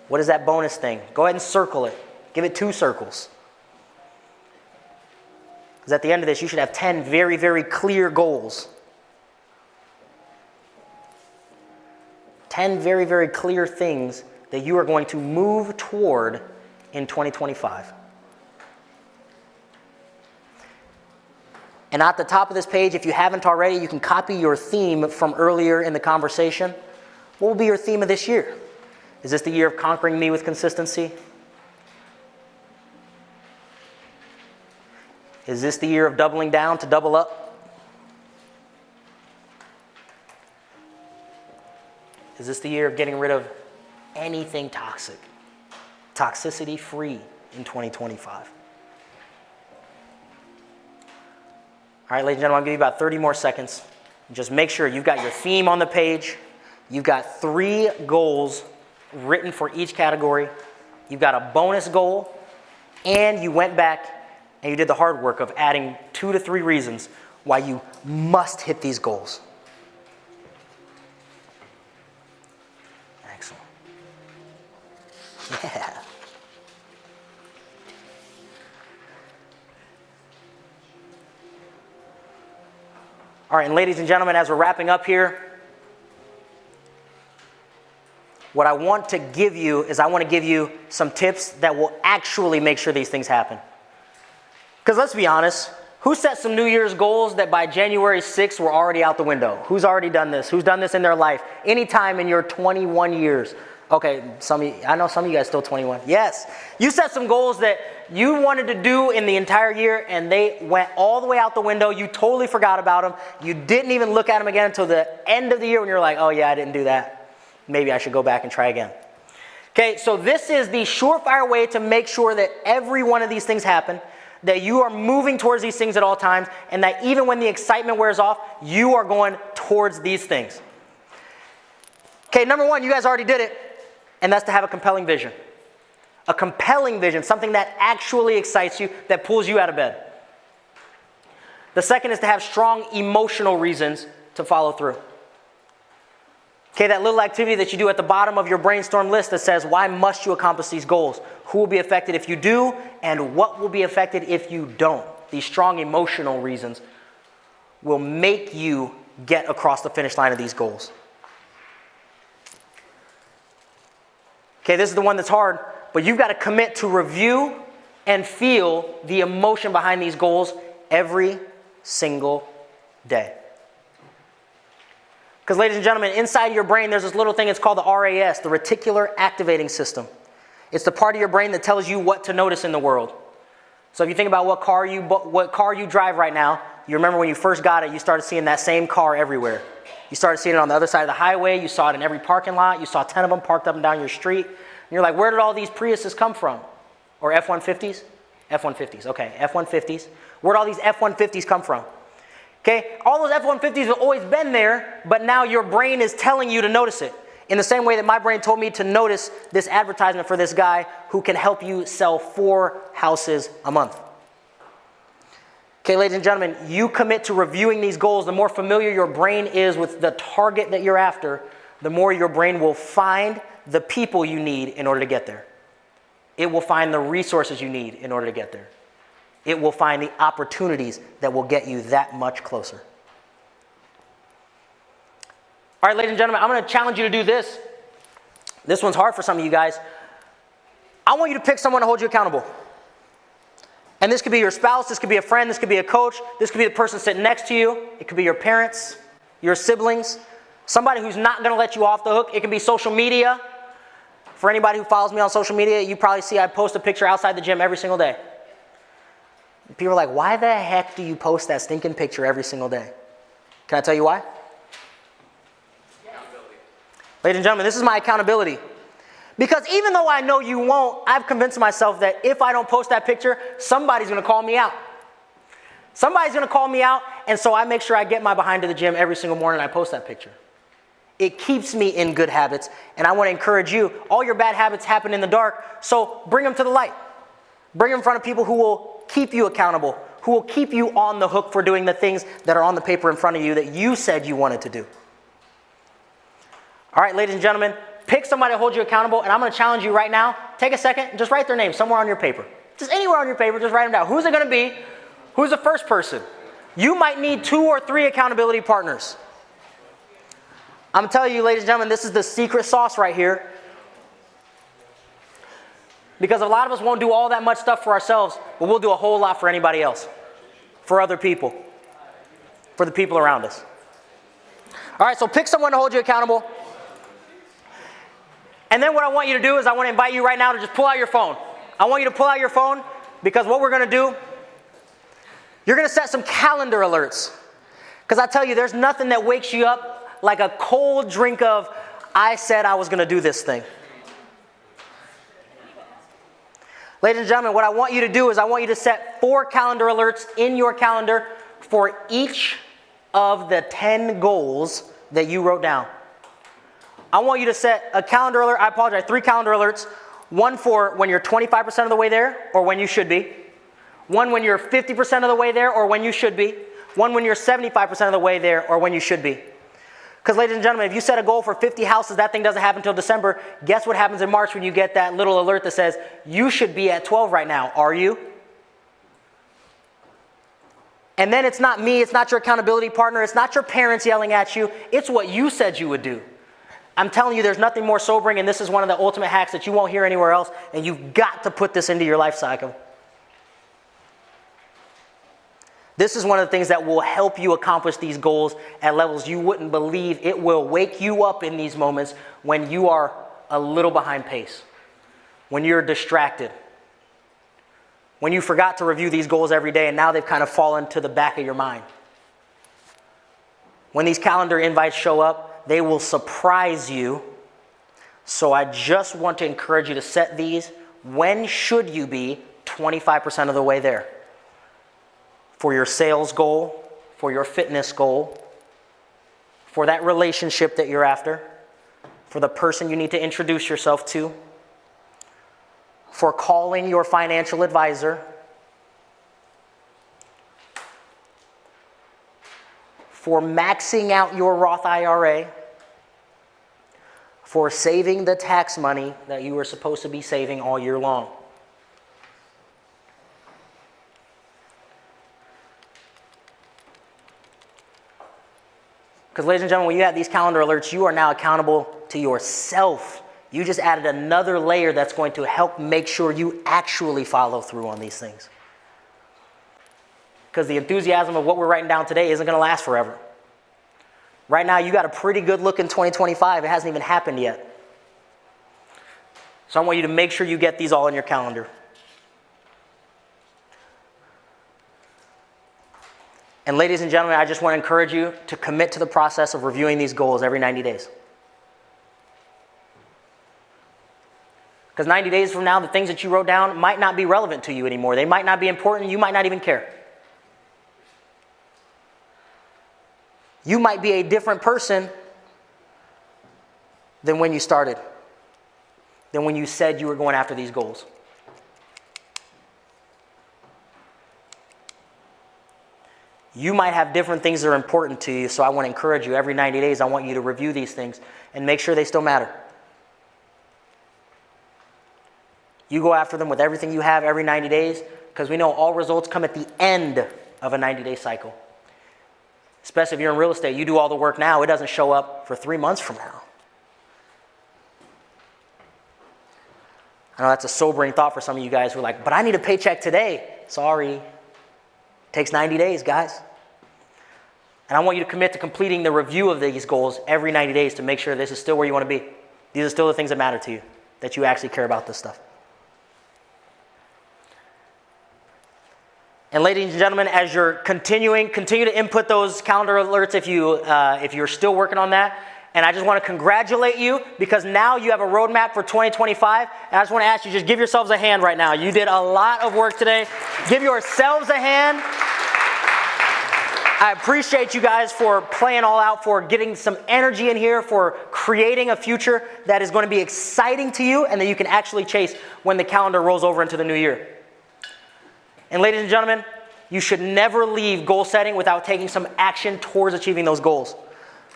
What is that bonus thing? Go ahead and circle it. Give it 2 circles. Because at the end of this, you should have 10 very, very clear goals. 10 very, very clear things that you are going to move toward in 2025. And at the top of this page, if you haven't already, you can copy your theme from earlier in the conversation. What will be your theme of this year? Is this the year of conquering me with consistency? Is this the year of doubling down to double up? Is this the year of getting rid of anything toxic, toxicity free in 2025? All right, ladies and gentlemen, I'll give you about 30 more seconds. Just make sure you've got your theme on the page. You've got 3 goals written for each category. You've got a bonus goal, and you went back and you did the hard work of adding 2 to 3 reasons why you must hit these goals. Excellent. Yeah. All right, and ladies and gentlemen, as we're wrapping up here, what I want to give you is I want to give you some tips that will actually make sure these things happen. Because let's be honest, who set some New Year's goals that by January 6th were already out the window? Who's already done this? Who's done this in their life? Anytime in your 21 years. Okay, I know some of you guys still 21. Yes. You set some goals that you wanted to do in the entire year and they went all the way out the window. You totally forgot about them. You didn't even look at them again until the end of the year when you're like, oh yeah, I didn't do that. Maybe I should go back and try again. Okay, so this is the surefire way to make sure that every one of these things happen, that you are moving towards these things at all times, and that even when the excitement wears off, you are going towards these things. Okay, number one, you guys already did it, and that's to have a compelling vision. A compelling vision, something that actually excites you, that pulls you out of bed. The second is to have strong emotional reasons to follow through. Okay, that little activity that you do at the bottom of your brainstorm list that says, why must you accomplish these goals? Who will be affected if you do? And what will be affected if you don't? These strong emotional reasons will make you get across the finish line of these goals. Okay, this is the one that's hard, but you've got to commit to review and feel the emotion behind these goals every single day. Because ladies and gentlemen, inside your brain, there's this little thing, it's called the RAS, the reticular activating system. It's the part of your brain that tells you what to notice in the world. So if you think about what car you drive right now, you remember when you first got it, you started seeing that same car everywhere. You started seeing it on the other side of the highway, you saw it in every parking lot, you saw 10 of them parked up and down your street. And you're like, where did all these Priuses come from? Or F-150s? F-150s, okay, F-150s. Where did all these F-150s come from? Okay, all those F-150s have always been there, but now your brain is telling you to notice it. In the same way that my brain told me to notice this advertisement for this guy who can help you sell 4 houses a month. Okay, ladies and gentlemen, you commit to reviewing these goals. The more familiar your brain is with the target that you're after, the more your brain will find the people you need in order to get there. It will find the resources you need in order to get there. It will find the opportunities that will get you that much closer. All right, ladies and gentlemen, I'm going to challenge you to do this. This one's hard for some of you guys. I want you to pick someone to hold you accountable. And this could be your spouse, this could be a friend, this could be a coach, this could be the person sitting next to you. It could be your parents, your siblings, somebody who's not going to let you off the hook. It can be social media. For anybody who follows me on social media, you probably see I post a picture outside the gym every single day. People are like, why the heck do you post that stinking picture every single day? Can I tell you why? Ladies and gentlemen, this is my accountability. Because even though I know you won't, I've convinced myself that if I don't post that picture, somebody's going to call me out. Somebody's going to call me out, and so I make sure I get my behind to the gym every single morning and I post that picture. It keeps me in good habits, and I want to encourage you. All your bad habits happen in the dark, so bring them to the light. Bring them in front of people who will keep you accountable, who will keep you on the hook for doing the things that are on the paper in front of you that you said you wanted to do. All right, ladies and gentlemen, pick somebody to hold you accountable, and I'm going to challenge you right now. Take a second and just write their name somewhere on your paper. Just anywhere on your paper, just write them down. Who's it going to be? Who's the first person? You might need 2 or 3 accountability partners. I'm telling you, ladies and gentlemen, this is the secret sauce right here. Because a lot of us won't do all that much stuff for ourselves, but we'll do a whole lot for anybody else, for other people, for the people around us. All right, so pick someone to hold you accountable. And then what I want you to do is I want to invite you right now to just pull out your phone. I want you to pull out your phone because what we're going to do, you're going to set some calendar alerts. Because I tell you, there's nothing that wakes you up like a cold drink of, I said I was going to do this thing. Ladies and gentlemen, what I want you to do is I want you to set 4 calendar alerts in your calendar for each of the 10 goals that you wrote down. I want you to set a calendar alert, 3 calendar alerts. One for when you're 25% of the way there or when you should be. One when you're 50% of the way there or when you should be. One when you're 75% of the way there or when you should be. Because ladies and gentlemen, if you set a goal for 50 houses, that thing doesn't happen until December. Guess what happens in March when you get that little alert that says, you should be at 12 right now. Are you? And then it's not me, it's not your accountability partner, it's not your parents yelling at you. It's what you said you would do. I'm telling you, there's nothing more sobering, and this is one of the ultimate hacks that you won't hear anywhere else, and you've got to put this into your life cycle. This is one of the things that will help you accomplish these goals at levels you wouldn't believe. It will wake you up in these moments when you are a little behind pace, when you're distracted, when you forgot to review these goals every day and now they've kind of fallen to the back of your mind. When these calendar invites show up, they will surprise you. So I just want to encourage you to set these. When should you be 25% of the way there? For your sales goal, for your fitness goal, for that relationship that you're after, for the person you need to introduce yourself to, for calling your financial advisor, for maxing out your Roth IRA, for saving the tax money that you were supposed to be saving all year long. Because, ladies and gentlemen, when you have these calendar alerts, you are now accountable to yourself. You just added another layer that's going to help make sure you actually follow through on these things. Because the enthusiasm of what we're writing down today isn't going to last forever. Right now, you got a pretty good look in 2025. It hasn't even happened yet. So I want you to make sure you get these all in your calendar. And ladies and gentlemen, I just want to encourage you to commit to the process of reviewing these goals every 90 days. Because 90 days from now, the things that you wrote down might not be relevant to you anymore. They might not be important. You might not even care. You might be a different person than when you started, than when you said you were going after these goals. You might have different things that are important to you, so I want to encourage you every 90 days, I want you to review these things and make sure they still matter. You go after them with everything you have every 90 days because we know all results come at the end of a 90-day cycle. Especially if you're in real estate, you do all the work now, it doesn't show up for 3 months from now. I know that's a sobering thought for some of you guys who are like, but I need a paycheck today. Sorry. Takes 90 days, guys. And I want you to commit to completing the review of these goals every 90 days to make sure this is still where you want to be. These are still the things that matter to you, that you actually care about this stuff. And ladies and gentlemen, as you're continue to input those calendar alerts if you're still working on that. And I just want to congratulate you because now you have a roadmap for 2025. And I just want to ask you, just give yourselves a hand right now. You did a lot of work today. Give yourselves a hand. I appreciate you guys for playing all out, for getting some energy in here, for creating a future that is going to be exciting to you and that you can actually chase when the calendar rolls over into the new year. And ladies and gentlemen, you should never leave goal setting without taking some action towards achieving those goals.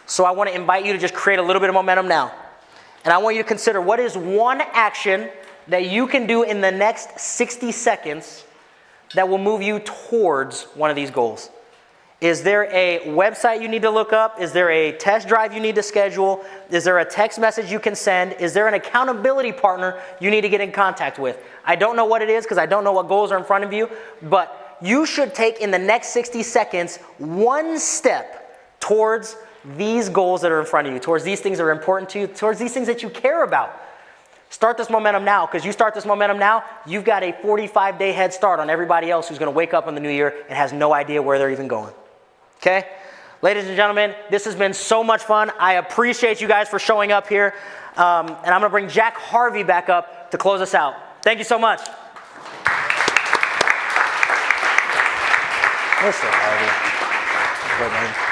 So I want to invite you to just create a little bit of momentum now. And I want you to consider what is one action that you can do in the next 60 seconds that will move you towards one of these goals. Is there a website you need to look up? Is there a test drive you need to schedule? Is there a text message you can send? Is there an accountability partner you need to get in contact with? I don't know what it is because I don't know what goals are in front of you, but you should take in the next 60 seconds one step towards these goals that are in front of you, towards these things that are important to you, towards these things that you care about. Start this momentum now, because you start this momentum now, you've got a 45-day head start on everybody else who's going to wake up in the new year and has no idea where they're even going. Okay? Ladies and gentlemen, this has been so much fun. I appreciate you guys for showing up here. And I'm going to bring Jack Harvey back up to close us out. Thank you so much. Mr. Harvey. Good, man.